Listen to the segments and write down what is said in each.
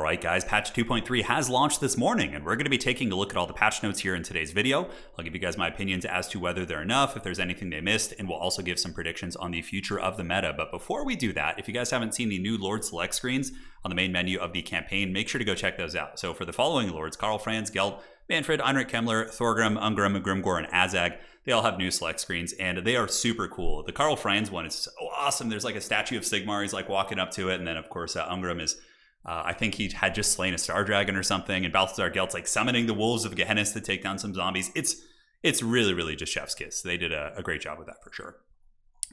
Alright guys, patch 2.3 has launched this morning, and we're going to be taking a look at all the patch notes here in today's video. I'll give you guys my opinions as to whether they're enough, if there's anything they missed, and we'll also give some predictions on the future of the meta. But before we do that, if you guys haven't seen the new Lord Select screens on the main menu of the campaign, make sure to go check those out. So for the following Lords, Karl Franz, Gelt, Manfred, Heinrich Kemmler, Thorgrim, Ungrim, Grimgor, and Azag, they all have new select screens, and they are super cool. The Karl Franz one is so awesome. There's like a statue of Sigmar, he's like walking up to it, and then of course Ungrim is I think he had just slain a Star Dragon or something, and Balthazar Gelt's like summoning the Wolves of Gehenna to take down some zombies. It's really just chef's kiss. They did a great job with that for sure.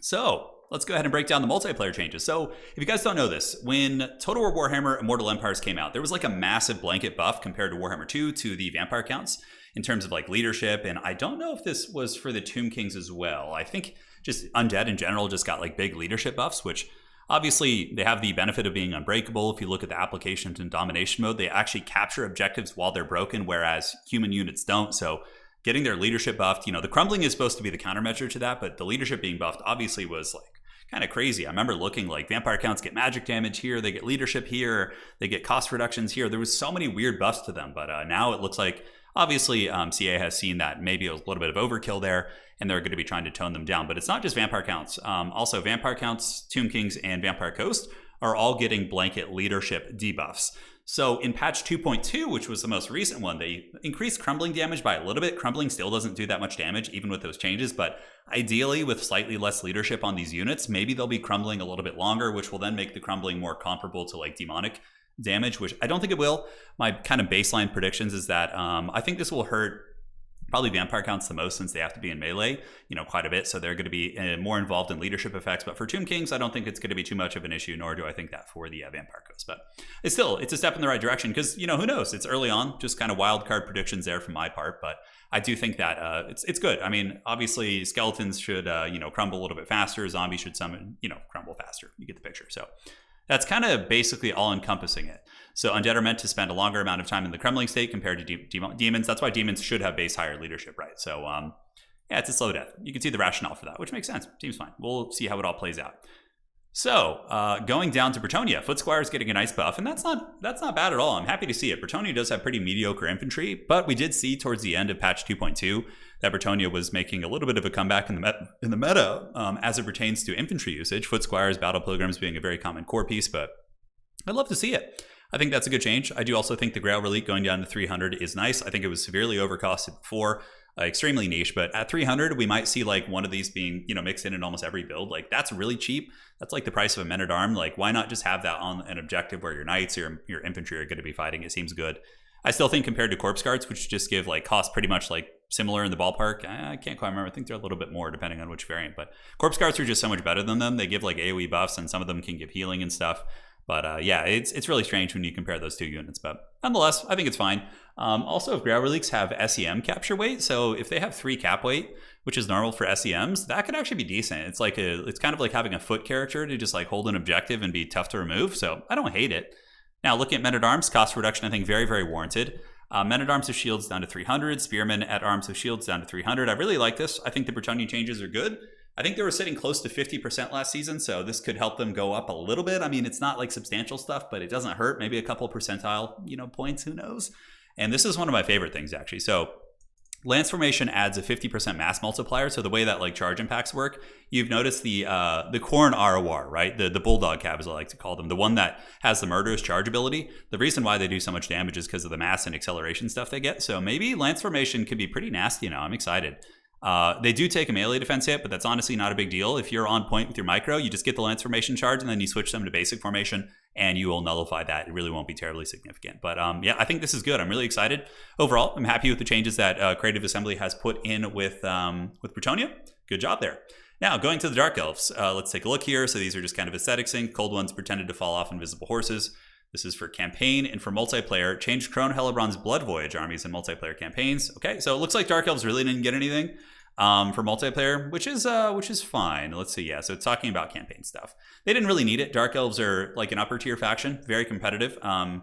So let's go ahead and break down the multiplayer changes. So if you guys don't know this, when Total War Warhammer Immortal Empires came out, there was like a massive blanket buff compared to Warhammer 2 to the vampire counts in terms of like leadership. And I don't know if this was for the Tomb Kings as well. I think just Undead in general just got like big leadership buffs, which obviously, they have the benefit of being unbreakable. If you look at the applications in domination mode, they actually capture objectives while they're broken, whereas human units don't. So getting their leadership buffed, the crumbling is supposed to be the countermeasure to that, but the leadership being buffed obviously was like kind of crazy. I remember looking like vampire counts get magic damage here, they get leadership here, they get cost reductions here. There was so many weird buffs to them, but now it looks like obviously CA has seen that maybe it was a little bit of overkill there, and they're going to be trying to tone them down. But it's not just vampire counts. Also, vampire counts, Tomb Kings, and Vampire Coast are all getting blanket leadership debuffs. So in patch 2.2, which was the most recent one, they increased crumbling damage by a little bit. Crumbling still doesn't do that much damage, even with those changes. But ideally, with slightly less leadership on these units, maybe they'll be crumbling a little bit longer, which will then make the crumbling more comparable to like demonic damage, which I don't think it will. My kind of baseline predictions is that I think this will hurt probably vampire counts the most, since they have to be in melee, quite a bit. So they're going to be more involved in leadership effects. But for Tomb Kings, I don't think it's going to be too much of an issue, nor do I think that for the Vampire Coast. But it's a step in the right direction, because, who knows? It's early on, just kind of wild card predictions there from my part. But I do think that it's good. I mean, obviously, skeletons should, crumble a little bit faster. Zombies should crumble faster. You get the picture. So that's kind of basically all encompassing it. So Undead are meant to spend a longer amount of time in the crumbling state compared to demons. That's why demons should have base higher leadership, right? So yeah, it's a slow death. You can see the rationale for that, which makes sense. Seems fine. We'll see how it all plays out. So going down to Bretonnia, Footsquire is getting a nice buff, and that's not bad at all. I'm happy to see it. Bretonnia does have pretty mediocre infantry, but we did see towards the end of patch 2.2 that Bretonnia was making a little bit of a comeback in the meta as it pertains to infantry usage. Footsquires, Battle Pilgrims being a very common core piece, but I'd love to see it. I think that's a good change. I do also think the Grail Relic going down to 300 is nice. I think it was severely overcosted before, extremely niche, but at 300, we might see like one of these being, mixed in almost every build. Like that's really cheap. That's like the price of a Men-at-Arm. Like why not just have that on an objective where your knights or your infantry are going to be fighting? It seems good. I still think compared to Corpse Guards, which just give like cost pretty much like similar in the ballpark. I can't quite remember. I think they're a little bit more depending on which variant, but Corpse Guards are just so much better than them. They give like AoE buffs, and some of them can give healing and stuff. But yeah, it's really strange when you compare those two units. But nonetheless, I think it's fine. Also, if Grail Relics have SEM capture weight, so if they have 3 cap weight, which is normal for SEMs, that could actually be decent. It's kind of like having a foot character to just like hold an objective and be tough to remove. So I don't hate it. Now, looking at Men-at-Arms, cost reduction, I think very, very warranted. Men-at-Arms with shields down to 300, Spearmen at arms with shields down to 300. I really like this. I think the Bretonnia changes are good. I think they were sitting close to 50% last season, so this could help them go up a little bit. I mean, it's not like substantial stuff, but it doesn't hurt. Maybe a couple percentile, points, who knows? And this is one of my favorite things, actually. So Lance Formation adds a 50% mass multiplier. So the way that like charge impacts work, you've noticed the Khorne ROR, right? The Bulldog Cab, as I like to call them, the one that has the murderous charge ability. The reason why they do so much damage is because of the mass and acceleration stuff they get. So maybe Lance Formation could be pretty nasty now. I'm excited. They do take a melee defense hit, but that's honestly not a big deal. If you're on point with your micro, you just get the Lance Formation charge, and then you switch them to basic formation, and you will nullify that. It really won't be terribly significant. But yeah, I think this is good. I'm really excited. Overall, I'm happy with the changes that Creative Assembly has put in with Bretonnia. Good job there. Now, going to the Dark Elves, let's take a look here. So these are just kind of aesthetic sync. Cold Ones pretended to fall off invisible horses. This is for campaign, and for multiplayer, change Crone Hellebrand's Blood Voyage armies in multiplayer campaigns. Okay, so it looks like Dark Elves really didn't get anything for multiplayer, which is fine. Let's see, yeah, so it's talking about campaign stuff. They didn't really need it. Dark Elves are like an upper tier faction, very competitive. I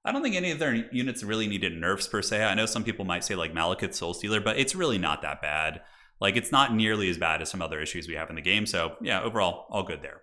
don't think any of their units really needed nerfs per se. I know some people might say like Malekith Soul Stealer, but it's really not that bad. Like it's not nearly as bad as some other issues we have in the game. So yeah, overall, all good there.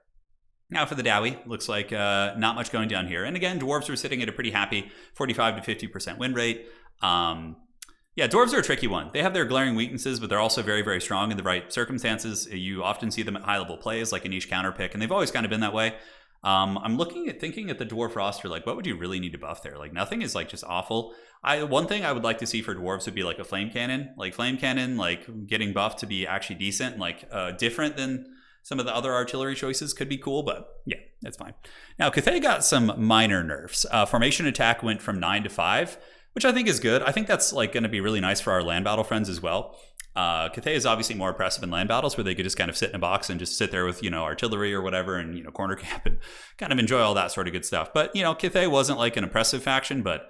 Now for the Dowie, looks like not much going down here. And again, dwarves were sitting at a pretty happy 45 to 50% win rate. Yeah, dwarves are a tricky one. They have their glaring weaknesses, but they're also very, very strong in the right circumstances. You often see them at high-level plays, like a niche counter pick, and they've always kind of been that way. I'm thinking at the dwarf roster, like, what would you really need to buff there? Like, nothing is, like, just awful. One thing I would like to see for dwarves would be, like, a flame cannon. Like, flame cannon, like, getting buffed to be actually decent and, like, different than some of the other artillery choices could be cool, but yeah, that's fine. Now, Cathay got some minor nerfs. Formation attack went from 9 to 5, which I think is good. I think that's like going to be really nice for our land battle friends as well. Cathay is obviously more oppressive in land battles where they could just kind of sit in a box and just sit there with, artillery or whatever and, corner camp and kind of enjoy all that sort of good stuff. But, Cathay wasn't like an oppressive faction, but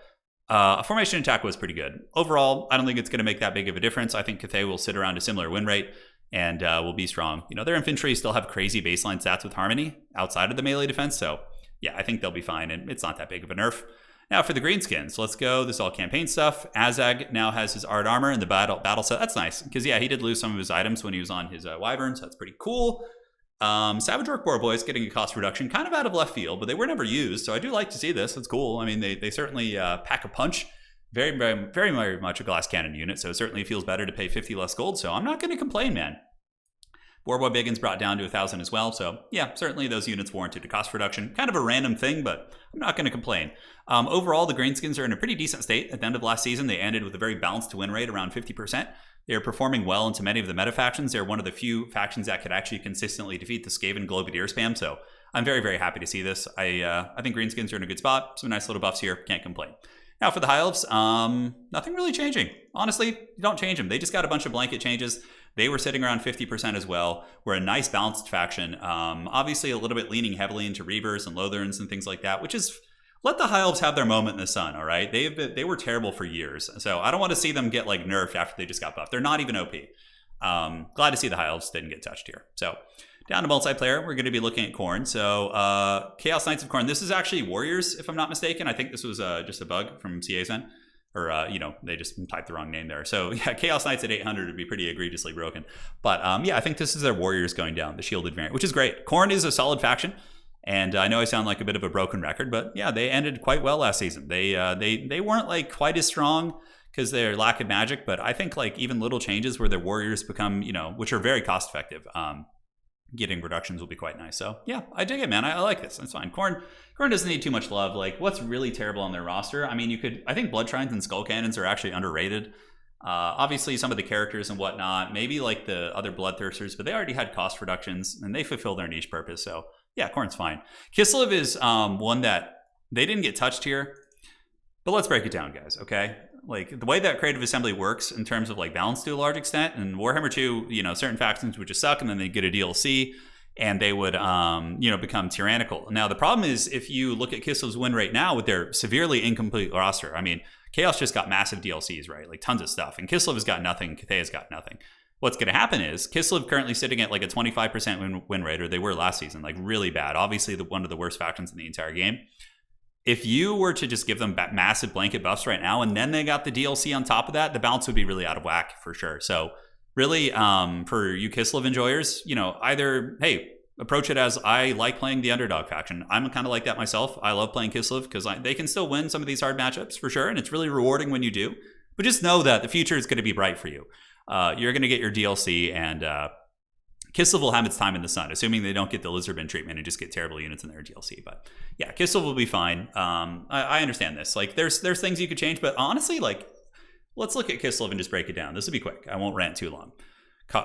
formation attack was pretty good. Overall, I don't think it's going to make that big of a difference. I think Cathay will sit around a similar win rate and will be strong. Their infantry still have crazy baseline stats with Harmony outside of the melee defense. So, yeah, I think they'll be fine, and it's not that big of a nerf. Now for the greenskins, let's go. This is all campaign stuff. Azag now has his art armor in the battle set. That's nice, because yeah, he did lose some of his items when he was on his wyverns. So that's pretty cool. Savage Orc Boar Boys getting a cost reduction, kind of out of left field, but they were never used, so I do like to see this. It's cool. I mean, they certainly pack a punch. Very, very, very, very much a glass cannon unit, so it certainly feels better to pay 50 less gold, so I'm not going to complain, man. Boarboy Biggins brought down to 1,000 as well, so yeah, certainly those units warranted a cost reduction. Kind of a random thing, but I'm not going to complain. Overall, the greenskins are in a pretty decent state. At the end of last season, they ended with a very balanced win rate, around 50%. They are performing well into many of the meta factions. They're one of the few factions that could actually consistently defeat the Skaven Globadier spam, so I'm very, very happy to see this. I think greenskins are in a good spot. Some nice little buffs here, can't complain. Now for the High Elves, nothing really changing. Honestly, you don't change them. They just got a bunch of blanket changes. They were sitting around 50% as well. We're a nice balanced faction. Obviously a little bit leaning heavily into Reavers and Lotherns and things like that, which is, let the High Elves have their moment in the sun, all right? They were terrible for years. So I don't want to see them get like nerfed after they just got buffed. They're not even OP. Glad to see the High Elves didn't get touched here. So down to multiplayer, we're going to be looking at Khorne. So Chaos Knights of Khorne. This is actually Warriors, if I'm not mistaken. I think this was just a bug from CASN. Or, they just typed the wrong name there. So, yeah, Chaos Knights at 800 would be pretty egregiously broken. But, yeah, I think this is their Warriors going down, the shielded variant, which is great. Khorne is a solid faction. And I know I sound like a bit of a broken record, but, yeah, they ended quite well last season. They weren't, like, quite as strong because they're lack of magic. But I think, like, even little changes where their Warriors become, which are very cost effective, getting reductions will be quite nice. So yeah, I dig it, man. I like this. That's fine. Khorne doesn't need too much love. Like, what's really terrible on their roster? I mean, I think Blood Shrines and Skull Cannons are actually underrated. Obviously some of the characters and whatnot, maybe like the other Bloodthirsters, but they already had cost reductions and they fulfill their niche purpose. So yeah, Khorne's fine. Kislev is one that they didn't get touched here, but let's break it down, guys. Okay. Like the way that Creative Assembly works in terms of like balance to a large extent, and Warhammer 2, certain factions would just suck and then they'd get a DLC and they would, become tyrannical. Now, the problem is if you look at Kislev's win rate now with their severely incomplete roster, I mean, Chaos just got massive DLCs, right? Like tons of stuff. And Kislev has got nothing. Cathay has got nothing. What's going to happen is Kislev currently sitting at like a 25% win rate, or they were last season, like really bad. Obviously, one of the worst factions in the entire game. If you were to just give them massive blanket buffs right now, and then they got the DLC on top of that, the balance would be really out of whack for sure. So really, for you Kislev enjoyers, either, hey, approach it as I like playing the underdog faction. I'm kind of like that myself. I love playing Kislev because they can still win some of these hard matchups for sure, and it's really rewarding when you do. But just know that the future is going to be bright for you. You're going to get your DLC, and Kislev will have its time in the sun, assuming they don't get the Lizardman treatment and just get terrible units in their DLC. But yeah, Kislev will be fine. I understand this. Like, there's things you could change, but honestly, like, let's look at Kislev and just break it down. This will be quick. I won't rant too long.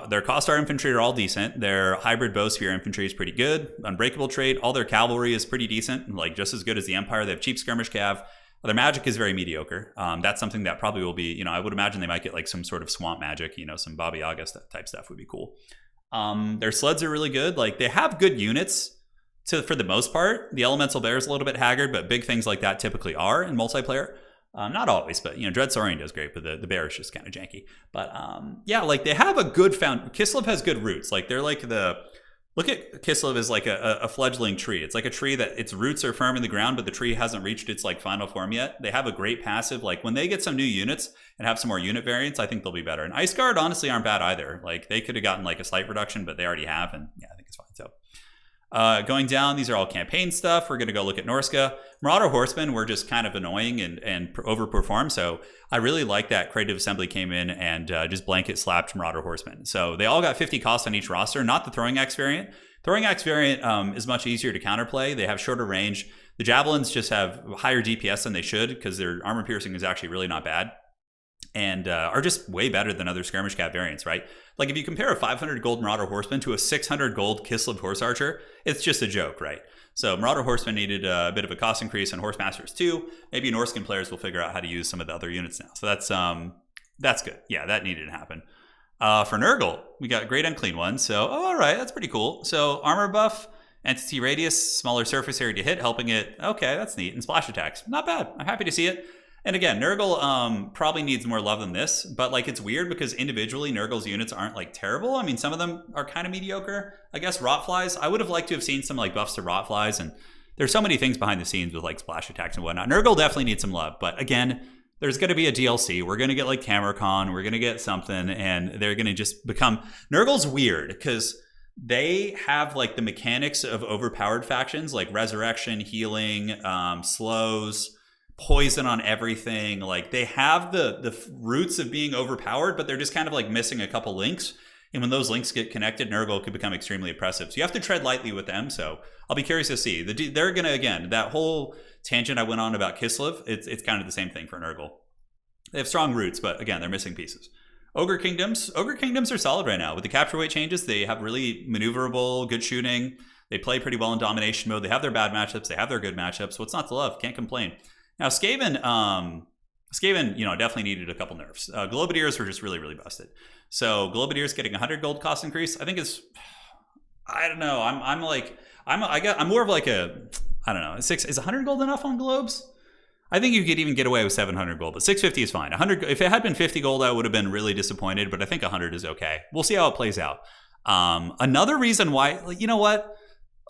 Their Kostar infantry are all decent. Their hybrid Bowsphere infantry is pretty good. Unbreakable trait. All their cavalry is pretty decent, like just as good as the Empire. They have cheap skirmish cav. Their magic is very mediocre. That's something that probably will be, I would imagine they might get like some sort of swamp magic, some Baba Yaga type stuff would be cool. Their sleds are really good. Like, they have good units for the most part. The Elemental Bear is a little bit haggard, but big things like that typically are in multiplayer. Not always, but Dread Saurian does great, but the bear is just kind of janky. But yeah, like they have a good Kislev has good roots. Like they're like look at Kislev as like a fledgling tree. It's like a tree that its roots are firm in the ground, but the tree hasn't reached its like final form yet. They have a great passive. Like when they get some new units and have some more unit variants, I think they'll be better. And Ice Guard honestly aren't bad either. Like they could have gotten like a slight reduction, but they already have, and yeah, I think it's fine. So Going down, these are all campaign stuff. We're going to go look at Norska. Marauder Horsemen were just kind of annoying and overperformed. So I really like that Creative Assembly came in and just blanket slapped Marauder Horsemen. So they all got 50 cost on each roster, not the Throwing Axe variant. Throwing Axe variant is much easier to counterplay. They have shorter range. The Javelins just have higher DPS than they should because their armor piercing is actually really not bad. And are just way better than other Skirmish Cat variants, right? Like if you compare a 500 gold Marauder Horseman to a 600 gold Kislev Horse Archer, it's just a joke, right? So Marauder Horseman needed a bit of a cost increase, and Horse Masters too. Maybe Norskin players will figure out how to use some of the other units now. So that's good. Yeah, that needed to happen. For Nurgle, we got Great Unclean One. So, all right, that's pretty cool. So armor buff, entity radius, smaller surface area to hit, helping it. Okay, that's neat. And splash attacks, not bad. I'm happy to see it. And again, Nurgle probably needs more love than this, but like it's weird because individually Nurgle's units aren't like terrible. I mean, some of them are kind of mediocre. I guess Rotflies, I would have liked to have seen some like buffs to Rotflies, and there's so many things behind the scenes with like splash attacks and whatnot. Nurgle definitely needs some love, but again, there's going to be a DLC. We're going to get like Cameracon, we're going to get something, and they're going to just become... Nurgle's weird because they have like the mechanics of overpowered factions like Resurrection, Healing, slows, poison on everything. Like they have the roots of being overpowered, but they're just kind of like missing a couple links. And when those links get connected, Nurgle could become extremely oppressive. So you have to tread lightly with them. So I'll be curious to see. They're going to, again, that whole tangent I went on about Kislev, it's kind of the same thing for Nurgle. They have strong roots, but again, they're missing pieces. Ogre Kingdoms are solid right now. With the capture weight changes, they have really maneuverable, good shooting. They play pretty well in domination mode. They have their bad matchups. They have their good matchups. What's not to love? Can't complain. Now, Skaven, definitely needed a couple nerfs. Globadiers were just really, really busted. So Globadiers getting 100 gold cost increase, I think is, I don't know. I'm more of like a, I don't know. Is 100 gold enough on Globes? I think you could even get away with 700 gold, but 650 is fine. 100, if it had been 50 gold, I would have been really disappointed, but I think 100 is okay. We'll see how it plays out. Another reason why, you know what?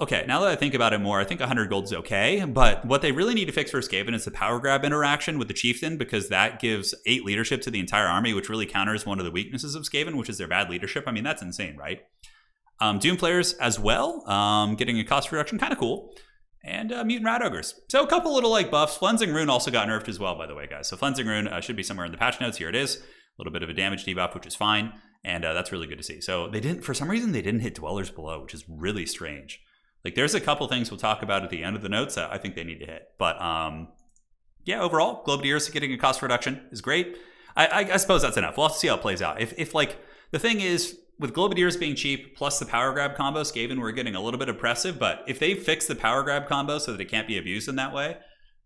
Okay, now that I think about it more, I think 100 gold is okay, but what they really need to fix for Skaven is the power grab interaction with the Chieftain, because that gives 8 leadership to the entire army, which really counters one of the weaknesses of Skaven, which is their bad leadership. I mean, that's insane, right? Doom players as well, getting a cost reduction, kind of cool. And Mutant Rat Ogres. So a couple little like buffs. Flensing Rune also got nerfed as well, by the way, guys. So Flensing Rune should be somewhere in the patch notes. Here it is. A little bit of a damage debuff, which is fine. And that's really good to see. So for some reason, they didn't hit Dwellers Below, which is really strange. Like there's a couple things we'll talk about at the end of the notes that I think they need to hit. But yeah, overall, Globadiers getting a cost reduction is great. I suppose that's enough. We'll have to see how it plays out. If like the thing is, with Globadiers being cheap plus the power grab combo, Skaven were getting a little bit oppressive. But if they fix the power grab combo so that it can't be abused in that way,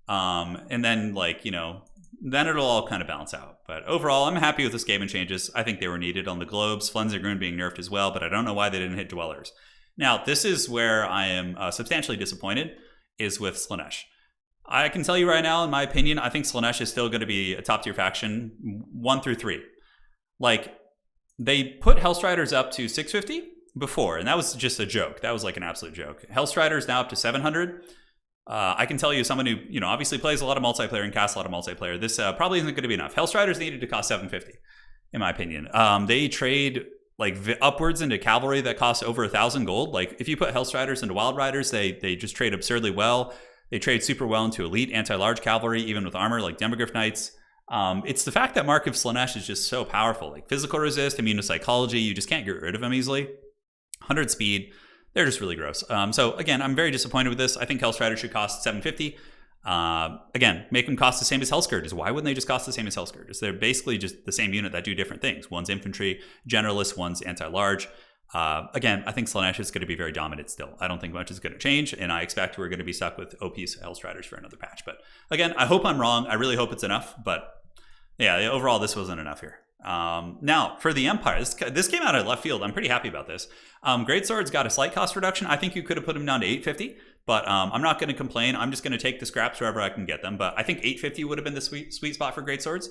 and then like, then it'll all kind of balance out. But overall, I'm happy with the Skaven changes. I think they were needed on the Globes. Flensing Rune being nerfed as well, but I don't know why they didn't hit Dwellers. Now, this is where I am substantially disappointed, is with Slaanesh. I can tell you right now, in my opinion, I think Slaanesh is still going to be a top-tier faction 1 through 3. Like, they put Hellstriders up to 650 before, and that was just a joke. That was like an absolute joke. Hellstriders now up to 700. I can tell you, someone who obviously plays a lot of multiplayer and casts a lot of multiplayer, this probably isn't going to be enough. Hellstriders needed to cost 750, in my opinion. They trade like upwards into cavalry that costs over 1,000 gold. Like if you put Hellstriders into Wild Riders, they just trade absurdly well. They trade super well into elite anti-large cavalry, even with armor like Demogryph Knights. It's the fact that Mark of Slaanesh is just so powerful. Like physical resist, immune to psychology, you just can't get rid of him easily. 100 speed, they're just really gross. So again, I'm very disappointed with this. I think Hellstriders should cost 750. Again, make them cost the same as Hellscourges. Why wouldn't they just cost the same as Hellscourges? They're basically just the same unit that do different things. One's infantry, generalist, one's anti-large. Again, I think Slaanesh is going to be very dominant still. I don't think much is going to change, and I expect we're going to be stuck with OP Hellstriders for another patch. But again, I hope I'm wrong. I really hope it's enough. But yeah, overall, this wasn't enough here. Now, for the Empire, this came out of left field. I'm pretty happy about this. Greatswords got a slight cost reduction. I think you could have put them down to 850. But I'm not going to complain. I'm just going to take the scraps wherever I can get them. But I think 850 would have been the sweet spot for Greatswords.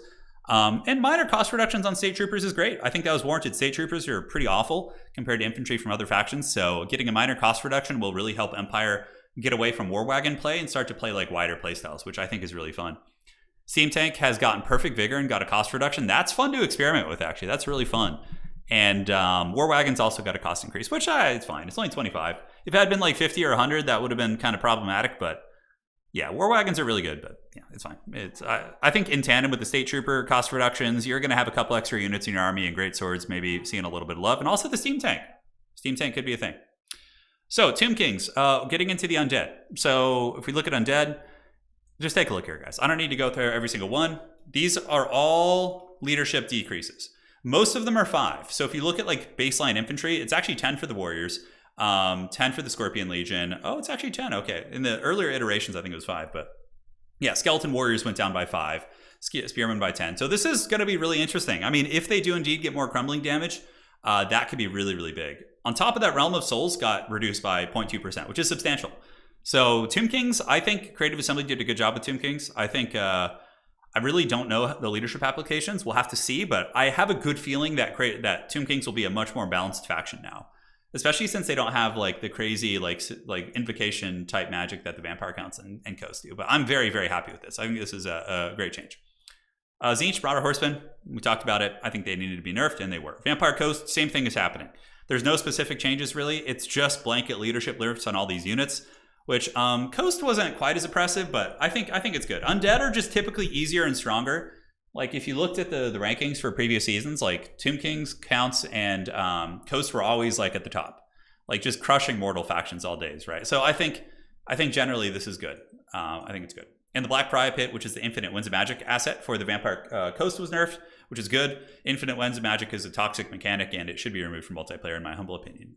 And minor cost reductions on State Troopers is great. I think that was warranted. State Troopers are pretty awful compared to infantry from other factions. So getting a minor cost reduction will really help Empire get away from War Wagon play and start to play like wider playstyles, which I think is really fun. Steam Tank has gotten Perfect Vigor and got a cost reduction. That's fun to experiment with, actually. That's really fun. And War Wagon's also got a cost increase, which it's fine. It's only 25. If it had been like 50 or 100, that would have been kind of problematic, but yeah, war wagons are really good, but yeah, it's fine. I think in tandem with the state trooper cost reductions, you're going to have a couple extra units in your army and great swords, maybe seeing a little bit of love, and also the steam tank. Steam tank could be a thing. So Tomb Kings, getting into the undead. So if we look at undead, just take a look here, guys. I don't need to go through every single one. These are all leadership decreases. Most of them are 5. So if you look at like baseline infantry, it's actually 10 for the warriors. 10 for the Scorpion Legion. Oh, it's actually 10. Okay. In the earlier iterations, I think it was 5. But yeah, Skeleton Warriors went down by 5. Spearmen by 10. So this is going to be really interesting. I mean, if they do indeed get more crumbling damage, that could be really, really big. On top of that, Realm of Souls got reduced by 0.2%, which is substantial. So Tomb Kings, I think Creative Assembly did a good job with Tomb Kings. I think I really don't know the leadership applications. We'll have to see. But I have a good feeling that Tomb Kings will be a much more balanced faction now. Especially since they don't have like the crazy like invocation type magic that the Vampire Counts and Coast do. But I'm very, very happy with this. I think this is a great change. Tzeentch, Broader Horsemen, we talked about it. I think they needed to be nerfed, and they were. Vampire Coast, same thing is happening. There's no specific changes really. It's just blanket leadership nerfs on all these units, which Coast wasn't quite as oppressive, but I think it's good. Undead are just typically easier and stronger. Like if you looked at the rankings for previous seasons, like Tomb Kings, Counts, and Coast were always like at the top, like just crushing mortal factions all days, right? So I think generally this is good. I think it's good. And the Black Pariah Pit, which is the Infinite Winds of Magic asset for the Vampire Coast, was nerfed, which is good. Infinite Winds of Magic is a toxic mechanic, and it should be removed from multiplayer, in my humble opinion.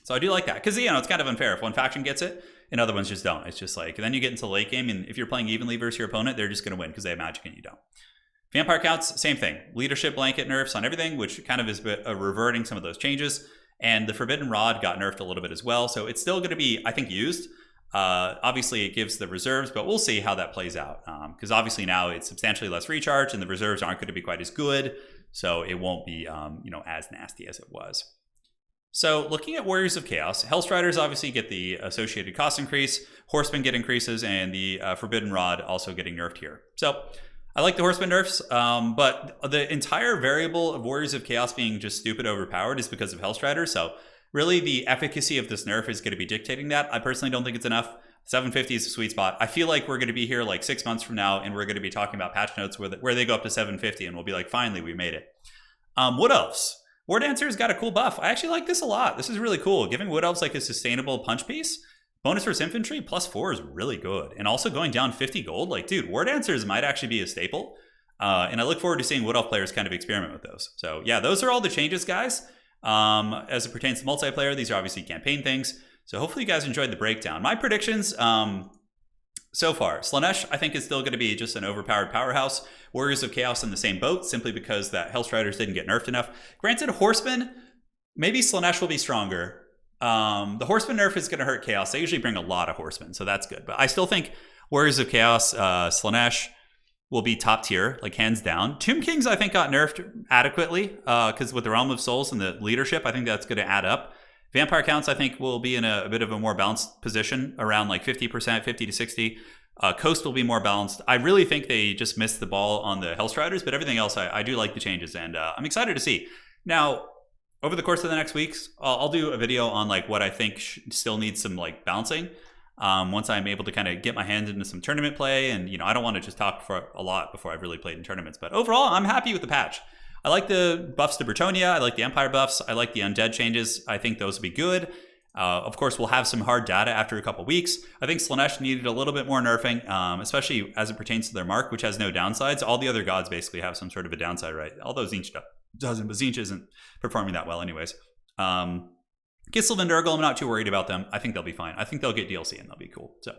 So I do like that because it's kind of unfair if one faction gets it and other ones just don't. It's just like, and then you get into the late game, and if you're playing evenly versus your opponent, they're just going to win because they have magic and you don't. Vampire Counts, same thing. Leadership blanket nerfs on everything, which kind of is reverting some of those changes. And the Forbidden Rod got nerfed a little bit as well. So it's still going to be, I think, used. Obviously, it gives the reserves, but we'll see how that plays out. Because obviously now it's substantially less recharge, and the reserves aren't going to be quite as good. So it won't be, as nasty as it was. So looking at Warriors of Chaos, Hellstriders obviously get the associated cost increase, Horsemen get increases, and the Forbidden Rod also getting nerfed here. So I like the Horsemen nerfs, but the entire variable of Warriors of Chaos being just stupid overpowered is because of Hellstriders. So really the efficacy of this nerf is going to be dictating that. I personally don't think it's enough. 750 is a sweet spot. I feel like we're going to be here like 6 months from now, and we're going to be talking about patch notes where they go up to 750, and we'll be like, finally, we made it. Wood Elves. War Dancer's got a cool buff. I actually like this a lot. This is really cool. Giving Wood Elves like a sustainable punch piece. Bonus versus infantry, +4 is really good. And also going down 50 gold. Like, dude, War Dancers might actually be a staple. And I look forward to seeing Wood Elf players kind of experiment with those. So yeah, those are all the changes, guys. As it pertains to multiplayer, these are obviously campaign things. So hopefully you guys enjoyed the breakdown. My predictions, so far, Slaanesh, I think, is still going to be just an overpowered powerhouse. Warriors of Chaos in the same boat, simply because that Hellstriders didn't get nerfed enough. Granted, Horsemen, maybe Slaanesh will be stronger. The Horseman nerf is going to hurt Chaos. They usually bring a lot of Horsemen, so that's good. But I still think Warriors of Chaos, Slaanesh will be top tier, like hands down. Tomb Kings, I think, got nerfed adequately, because with the Realm of Souls and the leadership, I think that's going to add up. Vampire Counts, I think, will be in a bit of a more balanced position, around like 50%, 50 to 60. Coast will be more balanced. I really think they just missed the ball on the Hellstriders, but everything else, I do like the changes, and I'm excited to see. Now, over the course of the next weeks, I'll do a video on like what I think still needs some like balancing. Once I'm able to kind of get my hands into some tournament play, and I don't want to just talk for a lot before I've really played in tournaments. But overall, I'm happy with the patch. I like the buffs to Bretonnia. I like the Empire buffs. I like the Undead changes. I think those will be good. Of course, we'll have some hard data after a couple weeks. I think Slaanesh needed a little bit more nerfing, especially as it pertains to their mark, which has no downsides. All the other gods basically have some sort of a downside, right? Although Tzeentch doesn't, but Tzeentch isn't performing that well anyways. Gislev and Nurgle, I'm not too worried about them. I think they'll be fine. I think they'll get DLC and they'll be cool. So,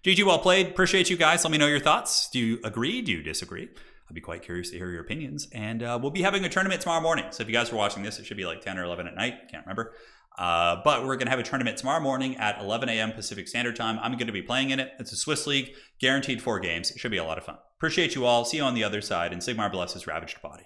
GG, well played. Appreciate you guys. Let me know your thoughts. Do you agree? Do you disagree? I'd be quite curious to hear your opinions. And we'll be having a tournament tomorrow morning. So if you guys are watching this, it should be like 10 or 11 at night. Can't remember. But we're going to have a tournament tomorrow morning at 11 a.m. Pacific Standard Time. I'm going to be playing in it. It's a Swiss League, guaranteed 4 games. It should be a lot of fun. Appreciate you all. See you on the other side. And Sigmar blesses Ravaged Body.